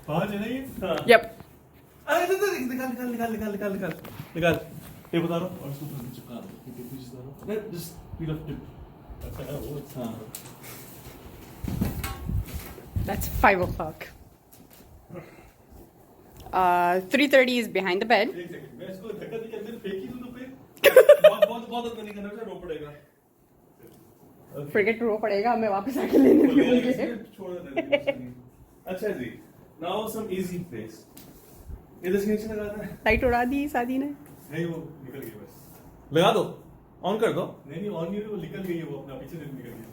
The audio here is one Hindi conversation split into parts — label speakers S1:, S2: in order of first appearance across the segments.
S1: पाँच है ना ये?
S2: Yep.
S1: अरे निकाल ये बता रहा हूँ और इसको थोड़ा चिपका दो ठीक है पीछे दो नहीं जस्ट पील ऑफ टिप अच्छा है वो हाँ
S2: That's 5 o'clock. 3:30 is behind the bed.
S1: एक सेकंड मैं इसको धक्का देके अंदर फेंक ही दूँ तो पे बहुत अंदर नहीं करना रो पड़ेगा
S2: Forget रो पड़ेगा मैं वापस आके लेने के लिए
S1: छोड़ देना अच्छा जी नाउ सम इजी फेस इधर से नीचे लगाना है
S2: लाइट उड़ा दी शादी ने.
S1: नहीं वो निकल गई बस लगा दो ऑन कर दो नहीं ऑन नहीं वो निकल गई है वो अपना पीछे से निकल गई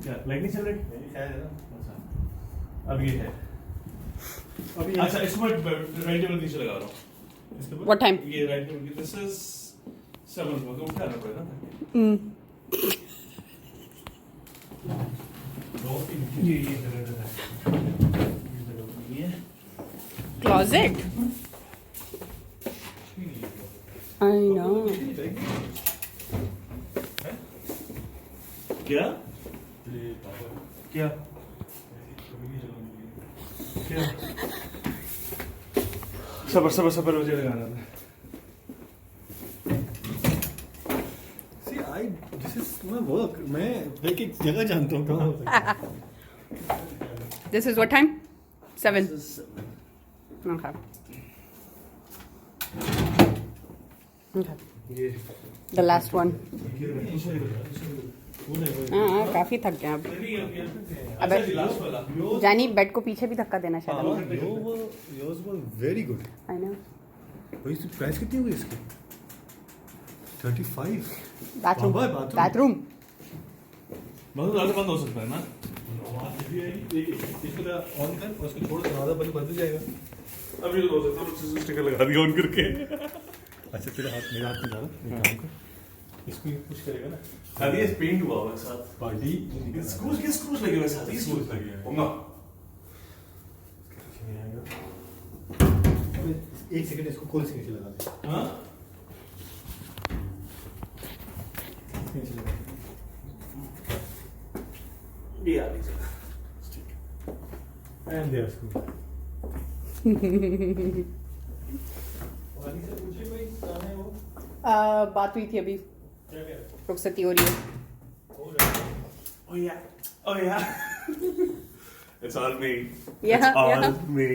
S1: क्या लाइट नहीं चल रही नहीं शायद है ना अच्छा अब ये है अभी अच्छा इसमें राइट टेबल नीचे लगा रहा हूँ
S2: What time?
S1: ये राइट टेबल की दिस इज 7 o'clock तो उठाना पड़ेगा ना ये जगह है
S2: Closet. I know.
S1: क्या क्या क्या सबर मुझे लगाना था दिस इज माय वर्क मैं एक जगह जानता हूँ कहाँ होता है
S2: This is what time? 7. Okay. Okay. The last one. हाँ काफी थक गए अब.
S1: अच्छा जी लास्ट वाला
S2: जानी बेड को पीछे भी धक्का देना शायद.
S1: yours was very good
S2: I know.
S1: भाई इसकी प्राइस कितनी हुई इसकी 35
S2: Bathroom.
S1: Bathroom
S2: Bathroom.
S1: बहुत ज़्यादा बंद हो सकता है ना इसको ऑन कर और उसको छोड़ दरवाजा बंद जाएगा अभी तो हो सकता है स्टिकर लगा दिया ऑन करके अच्छा तेरे हाथ मेरे हाथ में डालो एक काम कर इसको पुश करेगा ना अभी ये पेंट हुआ है साथ पार्टी स्क्रूज लगे हुए साथ ही स्क्रूज लगे हैं होगा एक सेकंड इसको खोल से नीचे लगा दे हां नीचे लगा ये आ गई जगह ठीक एंड देयर स्क्रू वाली से पूछे कोई कहां है वो
S2: बात हुई थी अभी.
S1: क्या कह रहे
S2: रुखसती हो रही है.
S1: Oh yeah. It's all me.
S2: Yeah,
S1: It's all
S2: yeah.
S1: me.